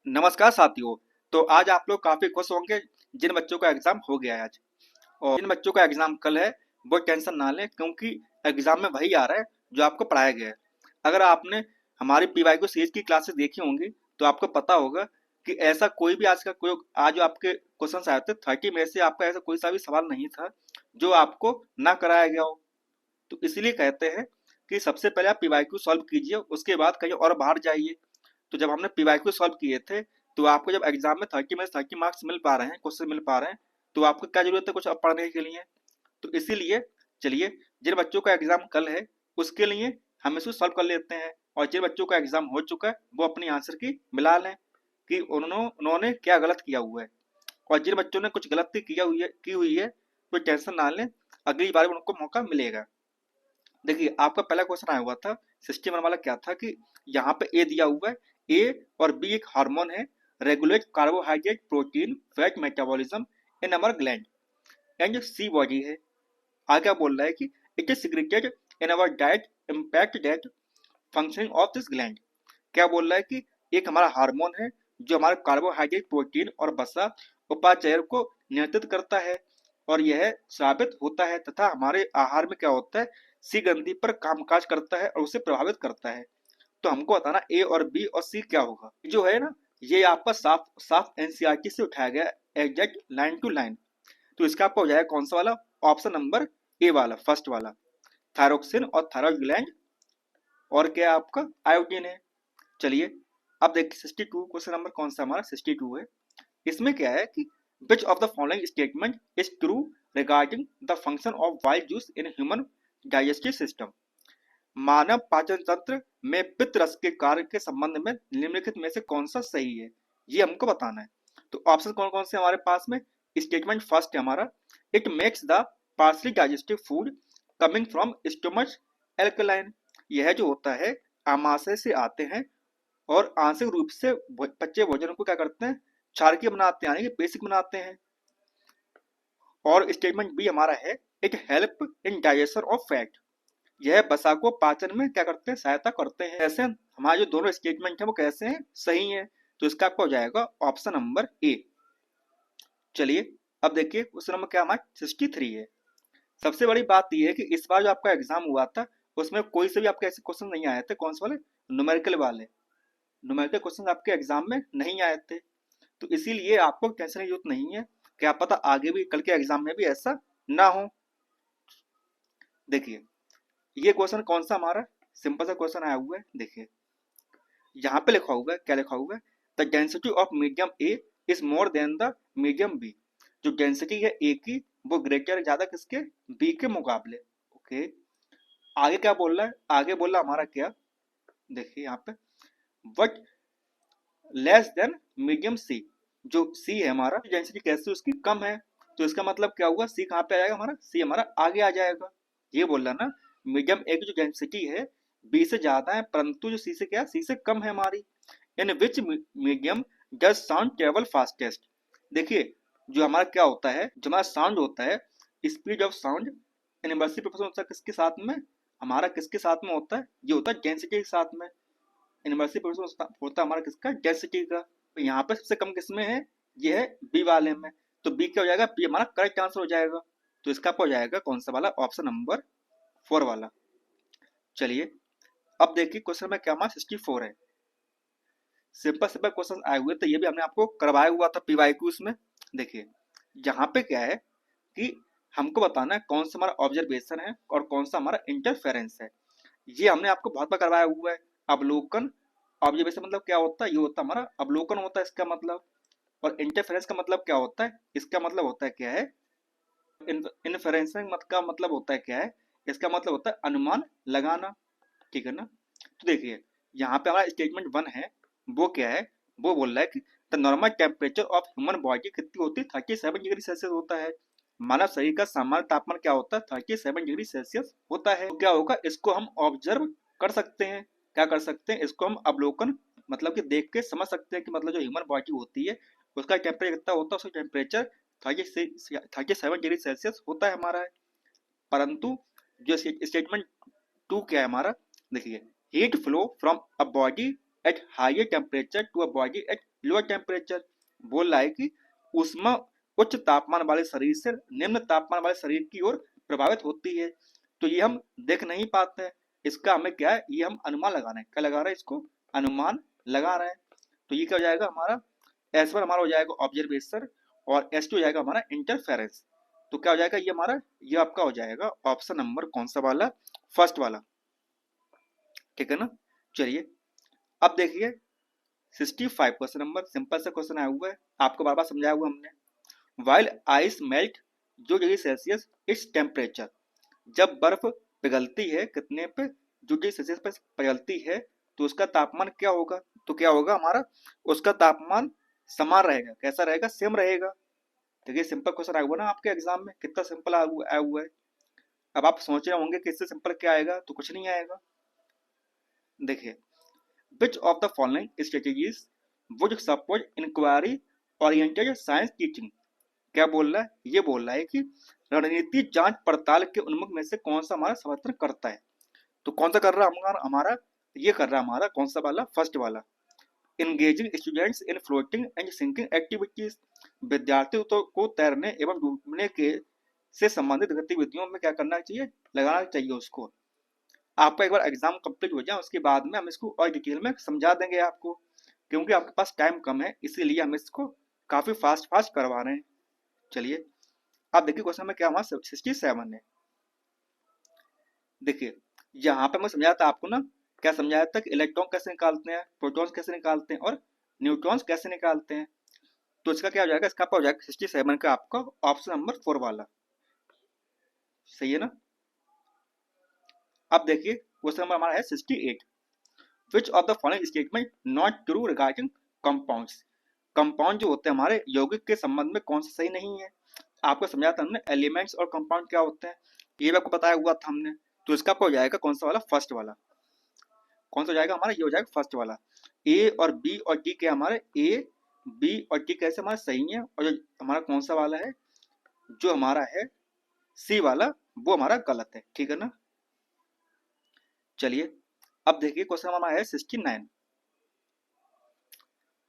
नमस्कार साथियों। तो आज आप लोग काफी खुश होंगे जिन बच्चों का एग्जाम हो गया है आज, और जिन बच्चों का एग्जाम कल है वो टेंशन ना लें, क्योंकि एग्जाम में वही आ रहा है जो आपको पढ़ाया गया है। अगर आपने हमारी पीवाईक्यू सीरीज की क्लासेस देखी होंगी तो आपको पता होगा कि ऐसा कोई भी आज का कोई आज जो आपके क्वेश्चन आए थे 30 में से आपका ऐसा कोई सा भी सवाल नहीं था जो आपको ना कराया गया हो। तो इसीलिए कहते हैं कि सबसे पहले आप पीवाईक्यू सॉल्व कीजिए, उसके बाद कहीं और बाहर जाइए। तो जब हमने पीवाईक्यू सॉल्व किए थे तो आपको जब एग्जाम में 30 में 30 मार्क्स मिल पा रहे हैं, क्वेश्चन मिल पा रहे हैं, तो आपको क्या जरूरत है कुछ और पढ़ने के लिए। तो इसीलिए चलिए, जिन बच्चों का एग्जाम कल है उसके लिए हम इसको सॉल्व कर लेते हैं, और जिन बच्चों का एग्जाम हो चुका है वो अपनी आंसर की मिला लें कि उन्होंने क्या गलत किया हुआ है। और जिन बच्चों ने कुछ गलती की हुई है तो टेंशन ना लें, अगली बार उनको मौका मिलेगा। देखिए, आपका पहला क्वेश्चन आया हुआ था 61 वाला, क्या था कि यहाँ पे ए दिया हुआ है, ए और बी एक हार्मोन है, regulate carbohydrate protein fat metabolism in our gland, and see body है। आगे क्या बोल रहा है कि it is secreted in our diet impact that functioning of this gland. क्या बोल रहा है कि एक हमारा हार्मोन है जो हमारे कार्बोहाइड्रेट प्रोटीन और वसा उपाचय को नियंत्रित करता है, और यह साबित होता है तथा हमारे आहार में क्या होता है, सी ग्रंथि पर कामकाज करता है और उसे प्रभावित करता है। तो हमको बताना ए और बी और सी क्या होगा। जो है ना, ये आपका साफ साफ एनसीईआरटी से उठाया गया, एग्जैक्ट लाइन टू लाइन। तो इसका आपका हो जाएगा कौन सा वाला, ऑप्शन नंबर ए वाला, फर्स्ट वाला, थायरोक्सिन और थायरॉइड ग्लैंड, और क्या आपका आयोडीन है। चलिए, अब देखिए 62 क्वेश्चन नंबर कौन सा हमारा 62 है। इसमें क्या है कि which of the following statement is true regarding the function of wild juice in human digestive system. मानव पाचन तंत्र में पित्त रस के कार्य के संबंध में निम्नलिखित में से कौन सा सही है, ये हमको बताना है। तो ऑप्शन कौन कौन से हमारे पास में। स्टेटमेंट फर्स्ट है हमारा, it makes the partially digestive food coming from stomach alkaline. यह जो होता है आमाशय से आते हैं और आंशिक रूप से पचे भोजन को क्या करते हैं, क्षारकीय बनाते हैं, यानी कि बेसिक बनाते हैं। और स्टेटमेंट बी हमारा है, it help in digestion of fat. यह वसा को पाचन में क्या करते हैं, सहायता करते हैं। ऐसे हमारे जो दोनों स्टेटमेंट है वो कैसे हैं, सही है। तो इसका आपका हो जाएगा ऑप्शन नंबर ए। चलिए, अब देखिए क्वेश्चन नंबर क्या हमारा 63 है। सबसे बड़ी बात यह है कि इस बार जो आपका एग्जाम हुआ था उसमें कोई से भी आपके ऐसे क्वेश्चन नहीं आए थे, कौन से वाले, न्यूमेरिकल वाले। न्यूमेरिकल क्वेश्चन आपके एग्जाम में नहीं आए थे, तो इसीलिए आपको टेंशन की जरूरत नहीं है, क्या पता आगे भी कल के एग्जाम में भी ऐसा ना हो। देखिए, ये क्वेश्चन कौन सा हमारा सिंपल सा क्वेश्चन आया हुआ है। देखिए, यहाँ पे लिखा हुआ है, क्या लिखा हुआ है, the density of medium A is more than the medium B. जो डेंसिटी है ए की वो ग्रेटर ज्यादा किसके, बी के मुकाबले। ओके, आगे क्या बोल रहा है, आगे बोल रहा हमारा क्या, देखिए यहाँ पे, वट लेस देन मीडियम सी। जो सी है हमारा डेंसिटी कैसे उसकी कम है, तो इसका मतलब क्या हुआ, सी कहाँ पे आ जाएगा हमारा, सी हमारा आगे आ जाएगा। ये बोल रहा ना, मीडियम ए की जो डेंसिटी है बी से ज्यादा है, परंतु जो सी से क्या, सी से कम है हमारी। In which medium does sound travel fastest. देखिए, जो हमारा क्या होता है, जो हमारा साउंड होता है, speed of sound inversely proportional होता है किसके साथ में, हमारा किसके साथ में होता है, ये होता है डेंसिटी के साथ में। इनवर्सली प्रोपोर्शनल होता है हमारा किसका, डेंसिटी का। तो यहाँ पे सबसे कम किसमें है, ये है बी वाले में। तो बी क्या हो जाएगा, बी हमारा करेक्ट आंसर हो जाएगा। तो इसका हो जाएगा कौन सा वाला, ऑप्शन नंबर 4 वाला। चलिए, अब देखिए क्वेश्चन में क्या हमारा 64 है। सिंपल सिंपल क्वेश्चन आए हुए थे, ये भी हमने आपको करवाया हुआ था पीवाईक्यूज में। देखिए, यहाँ पे क्या है कि हमको बताना है कौन सा हमारा ऑब्जर्वेशन है और कौन सा हमारा इंटरफेरेंस है। ये हमने आपको बहुत बार करवाया हुआ है। अवलोकन, ऑब्जर्वेशन मतलब क्या होता है, ये होता है हमारा अवलोकन होता है इसका मतलब। और इंटरफेरेंस का मतलब क्या होता है, इसका मतलब होता है क्या है, इन्फेरेंसिंग मत का मतलब होता है क्या है, इसका मतलब होता है अनुमान लगाना। ठीक है ना। तो देखिए, यहाँ पे हमारा स्टेटमेंट 1 है, वो क्या है, वो बोल रहा है कि the normal temperature of human body कितनी होती है, 37 डिग्री सेल्सियस होता है। मानव शरीर का सामान्य तापमान क्या होता है, 37 डिग्री सेल्सियस होता है। तो क्या होगा, इसको हम ऑब्जर्व कर सकते हैं, क्या कर सकते हैं, इसको हम अवलोकन मतलब कि देख के समझ सकते हैं कि मतलब जो ह्यूमन बॉडी होती है उसका टेम्परेचर कितना होता है, उसका टेम्परेचर 37 डिग्री सेल्सियस होता है हमारा है। परंतु जो स्टेटमेंट 2 क्या है हमारा, देखिए, heat flow from a body at higher temperature to a body at lower temperature. बोल रहा है कि ऊष्मा उच्च तापमान वाले शरीर से निम्न तापमान वाले शरीर की ओर प्रभावित होती है। तो ये हम देख नहीं पाते हैं, इसका हमें क्या है, ये हम अनुमान लगा रहे हैं। क्या लगा रहे हैं, इसको अनुमान लगा रहे हैं। तो ये क्या हो जाएगा हमारा, एस वन हमारा हो जाएगा ऑब्जर्वेशन और एस टू हो जाएगा हमारा इंटरफेरेंस। तो क्या हो जाएगा ये हमारा, ये आपका हो जाएगा ऑप्शन नंबर कौन सा वाला, फर्स्ट वाला, ठीक है ना। चलिए अब देखिए 65 क्वेश्चन नंबर, सिंपल सा क्वेश्चन आया हुआ है, आपको बार बार समझाया हुआ हमने। While ice melt 2 degree Celsius its temperature, जब बर्फ पिघलती है कितने पे, 2 डिग्री सेल्सियस पे पिघलती है, तो उसका तापमान क्या होगा। तो क्या होगा हमारा, उसका तापमान समान रहेगा, कैसा रहेगा, सेम रहेगा। देखिए सिंपल क्वेश्चन आया हुआ ना आपके एग्जाम में, कितना सिंपल आया हुआ है। अब आप सोच रहे होंगे कि इससे सिंपल क्या आएगा, तो कुछ नहीं आएगा। देखिए which of the following strategies would support inquiry oriented science teaching। क्या बोल रहा है, ये बोल रहा है कि रणनीति जांच पड़ताल के उन्मुख में से कौन सा हमारा समर्थन करता है। तो कौन सा कर रहा है हमारा, ये कर रहा है हमारा कौन सा वाला, फर्स्ट वाला। Engaging students in floating and sinking activities, विद्यार्थियों को तैरने एवं डूबने के से संबंधित गतिविधियों में क्या करना चाहिए, लगाना चाहिए उसको। आपका एक बार एग्जाम कंप्लीट हो जाए उसके बाद में हम इसको और डिटेल में समझा देंगे आपको, क्योंकि आपके पास टाइम कम है, इसीलिए हम इसको काफी फास्ट फास्ट करवा रहे हैं। चलिए अब देखिए क्वेश्चन में क्या हमारा 67 है। देखिए यहाँ पे मैं समझाया था आपको ना, क्या समझाया था कि इलेक्ट्रॉन कैसे निकालते हैं, प्रोटॉन्स कैसे निकालते हैं और न्यूट्रॉन्स कैसे निकालते हैं। तो इसका क्या हो जाएगा, इसका हो जाएगा 67 का आपका ऑप्शन नंबर 4 वाला, सही है ना। अब देखिए क्वेश्चन नंबर हमारा है 68। Which of the following statement not true regarding compounds। Compound जो होते हैं हमारे यौगिक के संबंध में कौन सा सही नहीं है। आपको समझाया था हमने एलिमेंट्स और कंपाउंड क्या होते हैं, ये भी आपको बताया हुआ था हमने। तो इसका हो जाएगा कौन सा वाला, फर्स्ट वाला। कौन सा हो जाएगा हमारा, ये हो जाएगा फर्स्ट वाला। ए और बी और डी के हमारे, ए बी और डी कैसे हमारा सही है, और जो हमारा कौन सा वाला है, जो हमारा है सी वाला, वो हमारा गलत है, ठीक है ना। चलिए अब देखिए क्वेश्चन हमारा है 69।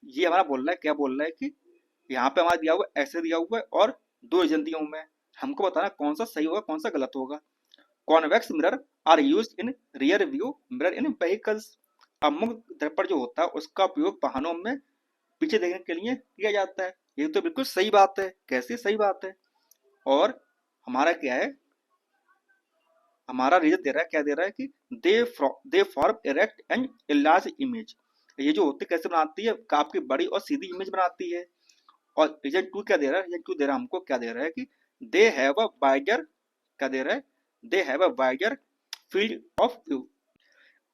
ये हमारा बोल रहा है, क्या बोल रहा है कि यहाँ पे हमारा दिया हुआ ऐसे दिया हुआ है और दो रीजन दिए हुए हैं, हमको बताना कौन सा सही होगा कौन सा गलत होगा। Convex mirror are used in rear view mirror in vehicles. अब मुक्त दर्पण जो होता है उसका उपयोग वाहनों में पीछे देखने के लिए किया जाता है। ये तो बिल्कुल सही बात है, कैसी सही बात है। और हमारा क्या है, हमारा रीजन दे रहा है, क्या दे रहा है कि they form erect and large image. ये जो होते कैसे बनाती है, आपकी बड़ी और सीधी इमेज बनाती है। और रीजन टू क्या दे रहा है, रीजन टू दे रहा है हमको, क्या दे रहा है कि दे हैव अ वाइडर, क्या दे रहा है, they have a wider field of view.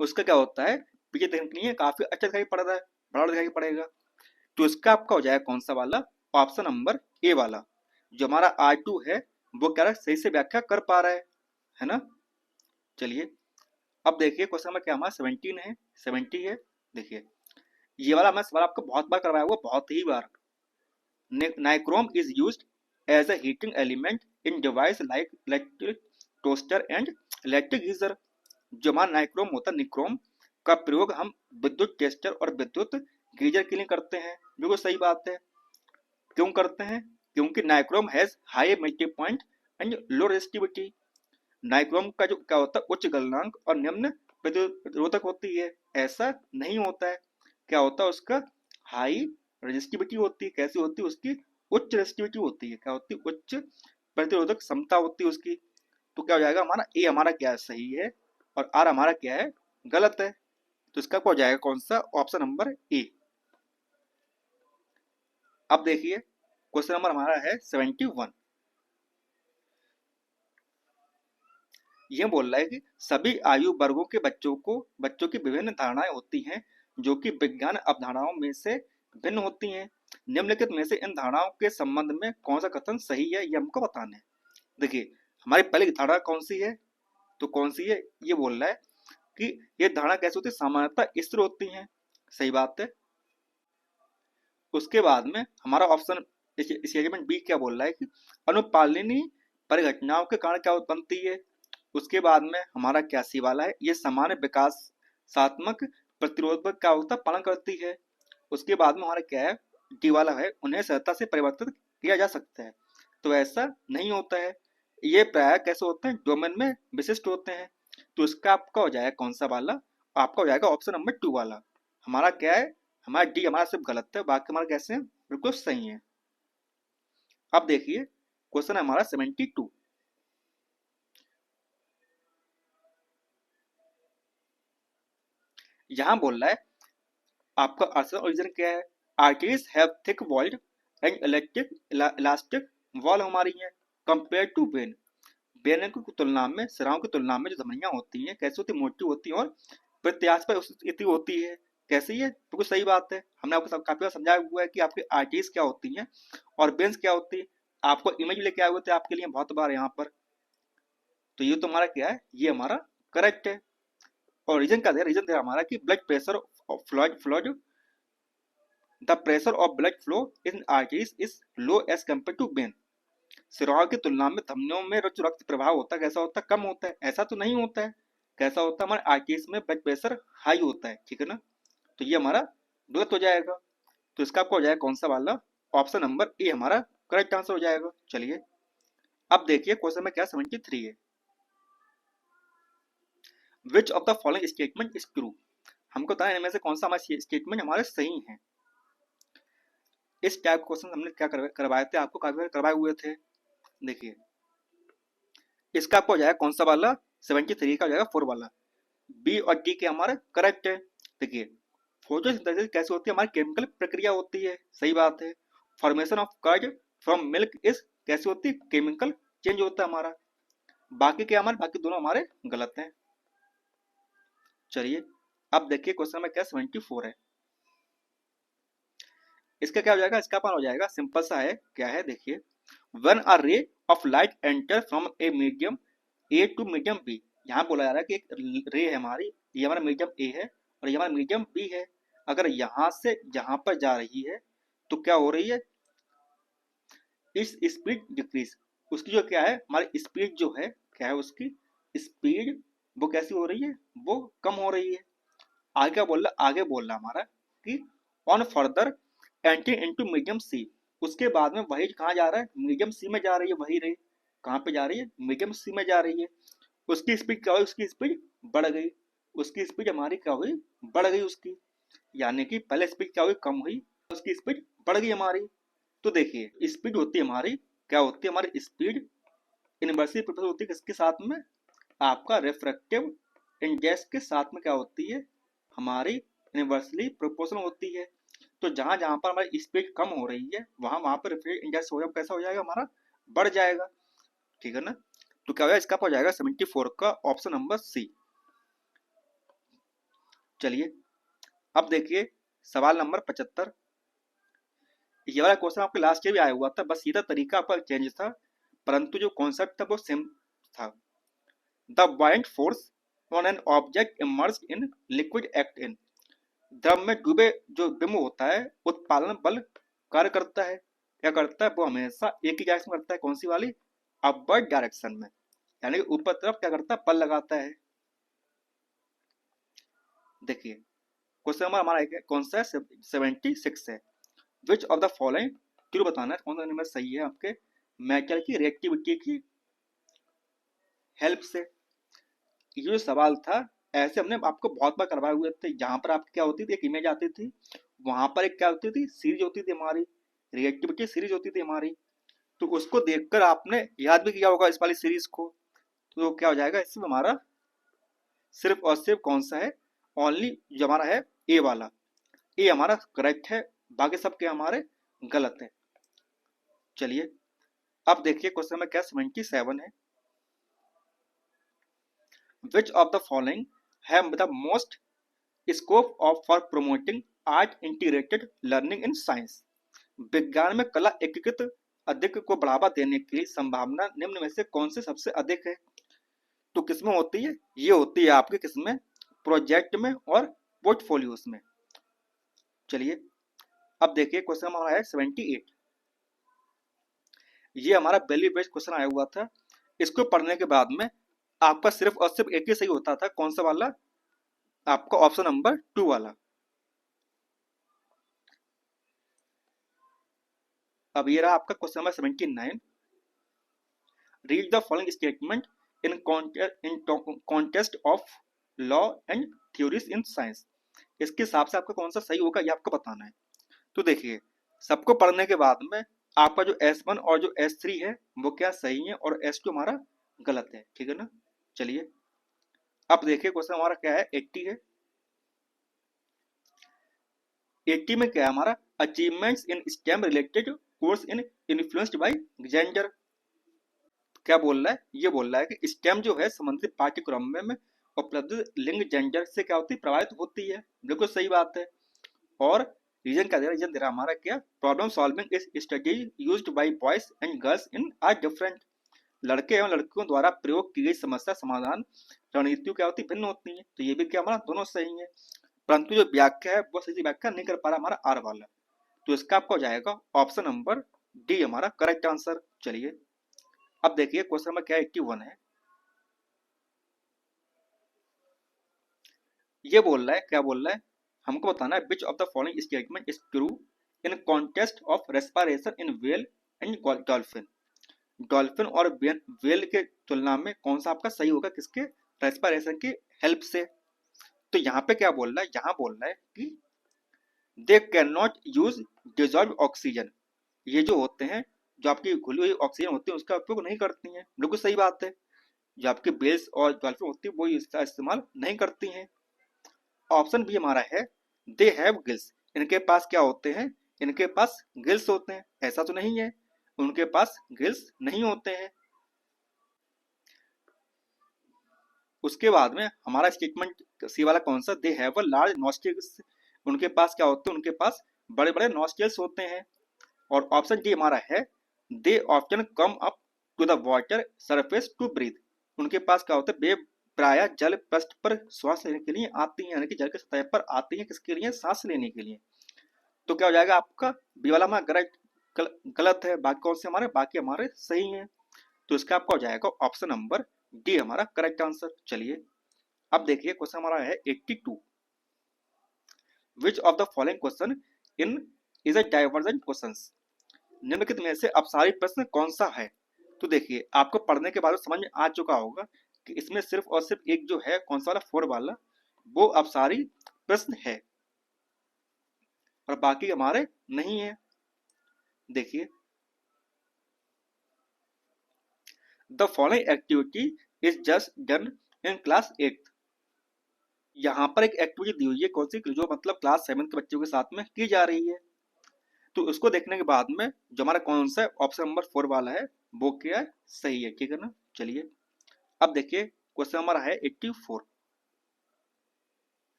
उसका क्या होता है, पीछे देखने के लिए काफी अच्छा दिखाई पड़ रहा है, बड़ा दिखाई पड़ेगा। तो इसका आपका हो जाएगा कौन सा वाला, ऑप्शन नंबर ए वाला। जो हमारा आर टू है वो क्या सही से व्याख्या कर पा रहा है ना। चलिए अब देखिए क्वेश्चन में क्या हमारा 17 है, 70 है। देखिए ये वाला मैं सवाल आपको बहुत बार करवाया हुआ, बहुत ही बार। Nichrome is used as a heating element in device like electric toaster and electric geyser. जो हमारा नाइक्रोम होता है, निक्रोम का प्रयोग हम विद्युत टेस्टर और विद्युत गीजर के लिए करते हैं। बिल्कुल सही बात है। क्यों करते हैं, क्योंकि nichrome has high melting point and low resistivity. Nichrome का जो क्या होता है उच्च गलनांक और निम्न प्रतिरोधक होती है। ऐसा नहीं होता है, क्या होता है उसका हाई रेजिस्टिविटी होती है। कैसी होती है उसकी, उच्च रेजिस्टिविटी होती है। क्या होती है, उच्च प्रतिरोधक क्षमता होती है उसकी। तो क्या हो जाएगा हमारा, ए हमारा क्या सही है और आर हमारा क्या है, गलत है। तो इसका क्या हो जाएगा कौन सा, ऑप्शन नंबर ए। अब देखिए क्वेश्चन नंबर हमारा है 71। यह बोल रहा है कि सभी आयु वर्गों के बच्चों की विभिन्न धारणाएं होती हैं जो कि विज्ञान अवधारणाओं में से भिन्न होती हैं। निम्नलिखित में से इन धारणाओं के संबंध में कौन सा कथन सही है, ये हमको बताना है। देखिए हमारी पहली धारणा कौन सी है, तो कौन सी है, ये बोल रहा है कि ये धारणा कैसे होती है, सामान्यतः स्थिर होती हैं, सही बात है। उसके बाद में हमारा ऑप्शन स्टेटमेंट बी क्या बोल रहा है कि अनुपालनीय परिघटनाओं के कारण क्या बनती है। उसके बाद में हमारा क्या सी वाला है, ये सामान्य विकासात्मक प्रतिरोध का होता है, पालन करती है। उसके बाद में हमारा क्या है, डी वाला है, उन्हें सहजता से परिवर्तित किया जा सकता है। तो ऐसा नहीं होता है। ये प्राय कैसे होते हैं, डोमेन में विशिष्ट होते हैं। तो इसका आपका हो जाएगा कौन सा वाला, आपका हो जाएगा ऑप्शन नंबर 2 वाला। हमारा क्या है, हमारा डी हमारा सिर्फ गलत है, बाकी हमारा कैसे हैं, बिल्कुल सही है। अब देखिए क्वेश्चन है हमारा 72। यहां बोल रहा है आपका अर्सन ओरिजिन क्या है, arteries have thick walled and electric elastic wall हमारी है कंपेयर टू वेन। वेन की तुलना में, सिराओं की तुलना में जो धमनियां होती हैं कैसी होती, मोटी होती हैं और प्रत्याश पर स्थिति होती है। कैसी है, बिल्कुल सही बात है। हमने आपको काफी बार समझाया हुआ है कि आपकी आर्टरीज क्या होती हैं और वेन्स क्या होती है। आपको इमेज लेके आए हुए थे आपके लिए बहुत बार यहाँ पर। तो ये तो हमारा क्या है, ये हमारा करेक्ट है। और रीजन क्या है, रीजन हमारा कि blood pressure flood the pressure of blood flow in arteries is low as compare to vein. सिराओं की तुलना में धमनियों में जो रक्त प्रवाह होता है कैसा होता है, कम होता है। ऐसा तो नहीं होता है। कैसा होता है, हमारे आर्टरीज में ब्लड प्रेशर हाई होता है, ठीक है ना। तो ये हमारा गलत हो जाएगा। तो इसका आपको हो जाएगा कौन सा वाला, ऑप्शन नंबर ए हमारा करेक्ट आंसर हो जाएगा। चलिए अब देखिए क्वेश्चन में क्या 73 है। विच of the following statement is true. हमको बताया इनमें से कौन सा हमारा स्टेटमेंट हमारे सही है। इस टाइप क्वेश्चन हमने क्या करवाए थे, आपको काफी बार करवाए हुए थे। देखिए इसका आपको हो जाएगा कौन सा वाला, 73 का हो जाएगा 4 वाला। बी और डी के हमारे करेक्ट है। देखिए फोटोसिंथेसिस कैसे होती है, हमारी केमिकल प्रक्रिया होती है, सही बात है। Formation of curd from milk is कैसे होती है, केमिकल चेंज होता है हमारा। बाकी क्या हमारे, बाकी दोनों हमारे गलत हैं। चलिए अब देखिए क्वेश्चन में क्या 74 है। इसका क्या हो जाएगा, इसका पान हो जाएगा सिंपल सा है, क्या है देखिए, one a ray of light enter from a medium A to medium B. यहाँ बोला जा रहा है कि एक रे है हमारी, ये हमारा मीडियम ए है और ये हमारा मीडियम बी है। अगर यहाँ से यहाँ पर जा रही है तो क्या हो रही है, इस स्पीड डिक्रीज, उसकी जो क्या है हमारी स्पीड जो है, क्या है उसकी स्पीड, वो कैसी हो रही है, वो कम हो रही है। आगे क्या बोल रहा, आगे बोल रहा हमारा कि on further entry into medium C, उसके बाद में वही कहाँ जा रहा है, मीडियम सी में जा रही है वही रे। कहाँ पे जा रही है, मीडियम सी में जा रही है। उसकी स्पीड क्या हुई, उसकी स्पीड बढ़ गई। उसकी स्पीड हमारी क्या हुई, बढ़ गई उसकी। यानी कि पहले स्पीड क्या हुई, कम हुई, उसकी स्पीड बढ़ गई हमारी। तो देखिए स्पीड होती है हमारी, क्या होती है हमारी स्पीड, इनवर्सली प्रोपोर्शनल होती है किसके साथ में, आपका रिफ्रैक्टिव इंडेक्स के साथ में क्या होती है, हमारी इनवर्सली प्रोपोर्शनल होती है। तो जहां जहां पर हमारी स्पीड कम हो रही है वहां वहां पर रिफ्रैक्टिव इंडेक्स हो जाएगा, कैसा हो जाएगा हमारा, बढ़ जाएगा, ठीक है ना। तो क्या हो जाएगा, इसका हो जाएगा 74 का ऑप्शन नंबर सी। चलिए अब देखिए सवाल नंबर 75। ये वाला क्वेश्चन आपके लास्ट ईयर भी आया हुआ था, बस ये था तरीका आपका चेंज था, परंतु जो कॉन्सेप्ट था वो सेम था। The buoyant force on an object immersed in liquid act in, द्रव में डूबे जो बिंब होता है उत्पादन बल कार्य करता है, क्या करता है, वो हमेशा एक ही डायरेक्शन करता है, कौन सी वाली, अपवर्ड डायरेक्शन में, यानी कि ऊपर तरफ क्या करता है, बल लगाता है। देखिए क्वेश्चन नंबर हमारा कौन सा है, 76 है। विच ऑफ द फॉलोइंग, क्यों बताना है कौन सा नंबर सही है आपके, मेटल की रिएक्टिविटी की हेल्प से। ये जो सवाल था ऐसे हमने आपको बहुत बार करवाए हुए थे, जहां पर आपकी क्या होती थी, एक इमेज आती थी, वहां पर एक क्या होती थी, सीरीज होती थी हमारी, रिएक्टिविटी सीरीज होती थी हमारी। तो उसको देखकर आपने याद भी किया होगा इस वाली सीरीज को। तो क्या हो जाएगा इसमें हमारा सिर्फ और सिर्फ कौन सा है, ओनली जो हमारा है ए वाला, ए हमारा करेक्ट है, बाकी सब के हमारे गलत है। चलिए अब देखिए क्वेश्चन में क्या 77 है। विच of the following have the most scope of for promoting art integrated learning in science. विज्ञान में कला एकीकृत अधिक को बढ़ावा देने की संभावना निम्न में से कौन से सबसे अधिक है। तो किसमें होती है, ये होती है आपके किसमें, प्रोजेक्ट में और पोर्टफोलियोज में। चलिए अब देखिए क्वेश्चन हमारा है 78। ये हमारा वैल्यू बेस्ड क्वेश्चन आया हुआ था। इसको पढ़ने के बाद में आपका सिर्फ और सिर्फ एक ही सही होता था, कौन सा वाला, आपका ऑप्शन नंबर 2 वाला। अब ये रहा आपका question number 79। Read the following statement in contest of law and theories in science. इसके हिसाब से आपका कौन सा सही होगा ये आपको बताना है। तो देखिए, सबको पढ़ने के बाद में आपका जो S1 और जो S3 है वो क्या सही है और S2 हमारा गलत है, ठीक है ना। चलिए अब देखिए क्वेश्चन हमारा क्या है, 80 है। 80 में क्या है हमारा, achievements in stem related course in influenced by gender. क्या बोल रहा है, ये बोल रहा है कि स्टेम जो है संबंधित पाठ्यक्रम में उपलब्ध लिंग जेंडर से क्या होती है, प्रभावित होती है। बिल्कुल सही बात है। और रीजन क्या दे रहा है, रीजन दे रहा है हमारा क्या, problem solving is study used by boys and girls in are different. लड़के एवं लड़कियों द्वारा प्रयोग की गई समस्या समाधान रणनीतियों क्या होती भिन्न होती है। तो ये भी क्या हमारा दोनों सही है, परंतु जो व्याख्या है वो सही व्याख्या नहीं कर पा रहा हमारा आर वाला। तो इसका आपको हो जाएगा ऑप्शन नंबर डी हमारा करेक्ट आंसर। चलिए अब देखिए क्वेश्चन नंबर क्या 81 है। ये बोल रहा है, क्या बोल रहा है, हमको बताना है विच of the following statement is true in contest of respiration in whale and dolphin. Dolphin और व्हेल के तुलना में कौन सा आपका सही होगा, किसके रेस्पिरेशन की हेल्प से। तो यहाँ पे क्या बोल रहा है, यहाँ बोल रहा है कि they can not use dissolve oxygen. ये जो होते हैं, जो आपकी घुली हुई ऑक्सीजन होती है उसका उपयोग नहीं करती हैं। बिल्कुल सही बात है। जो आपकी बेल्स और डॉल्फिन होती है वो इसका इस्तेमाल नहीं करती हैं। ऑप्शन बी हमारा है दे हैव गिल्स। इनके पास क्या होते हैं, इनके पास गिल्स होते हैं। ऐसा तो नहीं है, उनके पास गिल्स नहीं होते हैं। उसके बाद में हमारा स्टेटमेंट सी वाला कौन सा, they have a large nostrils. उनके पास क्या होते हैं, उनके पास बड़े बड़े नॉस्ट्रिल्स होते हैं। और ऑप्शन डी हमारा है they often come up to the water surface to breathe. उनके पास क्या होता है, वे प्राय जल पृष्ठ पर श्वास लेने के लिए आती हैं, यानी कि जल के सतह पर आती हैं, किसके लिए, सांस लेने के लिए। तो क्या हो जाएगा आपका बी वाला हमारा गलत है, बाकी कौन से हमारे, बाकी हमारे सही हैं। तो इसका आपका हो जाएगा ऑप्शन नंबर डी हमारा करेक्ट आंसर। चलिए अब देखिए क्वेश्चन हमारा है 82। विच of the following question in is a divergent questions. निम्नलिखित में से अपसारी प्रश्न कौन सा है। तो देखिए आपको पढ़ने के बाद समझ में आ चुका होगा कि इसमें सिर्फ और सिर्फ एक जो है कौन सा वाला 4 वाला वो अपसारी प्रश्न है और बाकी हमारे नहीं है। देखिए the following activity is just done in class 8। यहाँ पर एक एक्टिविटी दी हुई है, कौन सी, जो मतलब क्लास 7 के बच्चों के साथ में की जा रही है। तो उसको देखने के बाद में जो हमारा कौन सा ऑप्शन नंबर 4 वाला है वो क्या है, सही है, ठीक है ना। चलिए अब देखिए क्वेश्चन हमारा है 84।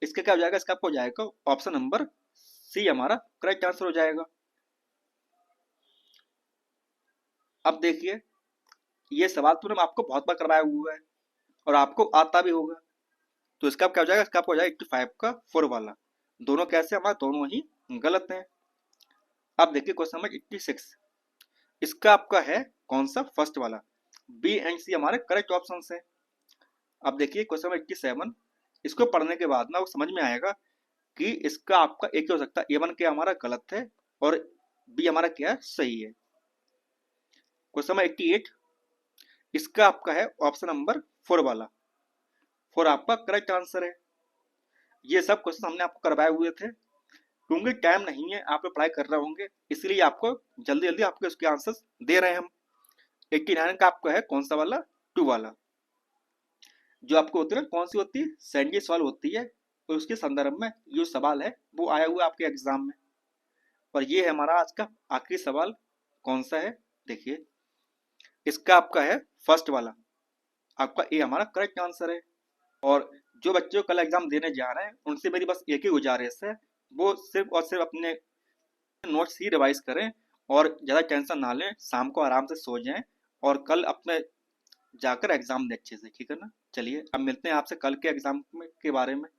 इसका क्या हो जाएगा, इसका आपको हो जाएगा ऑप्शन नंबर सी हमारा करेक्ट आंसर हो जाएगा। अब देखिए ये सवाल तो मैंने आपको बहुत बार करवाया हुआ है और आपको आता भी होगा। तो इसका क्या हो जाएगा, इसका आपको हो जाएगा 85 का 4 वाला। दोनों कैसे, हमारे दोनों ही गलत हैं। अब देखिए क्वेश्चन नंबर 86। इसका आपका है कौन सा, फर्स्ट वाला। बी एंड सी हमारे करेक्ट ऑप्शन है। अब देखिए क्वेश्चन नंबर 87। इसको पढ़ने के बाद ना वो समझ में आएगा कि इसका आपका एक ही हो सकता है, A1 क्या हमारा गलत है और बी हमारा क्या है, सही है। Question number 88। इसका आपका है ऑप्शन नंबर 4 वाला, 4 आपका करेक्ट आंसर है। ये सब क्वेश्चन हमने आपको करवाए हुए थे, क्योंकि टाइम नहीं है, आप लोग पढ़ाई कर रहे होंगे, इसलिए आपको जल्दी जल्दी आपके उसके आंसर्स दे रहे हैं हम। 89 का आपका है कौन सा वाला, 2 वाला। जो आपको होती है ना, कौन सी होती है, सैंडी सवाल होती है, और उसके संदर्भ में जो सवाल है वो आया हुआ है आपके एग्जाम में। और ये है हमारा आज का आखिरी सवाल, कौन सा है, देखिए इसका आपका है फर्स्ट वाला, आपका ए हमारा करेक्ट आंसर है। और जो बच्चे कल एग्जाम देने जा रहे हैं उनसे मेरी बस एक ही गुजारिश है, वो सिर्फ और सिर्फ अपने नोट्स ही रिवाइज करें और ज़्यादा टेंशन ना लें, शाम को आराम से सो जाएं और कल अपने जाकर एग्जाम दें अच्छे से, ठीक है ना। चलिए अब मिलते हैं आपसे कल के एग्जाम के बारे में,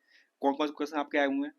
कौन कौन से क्वेश्चन आपके आए हुए हैं।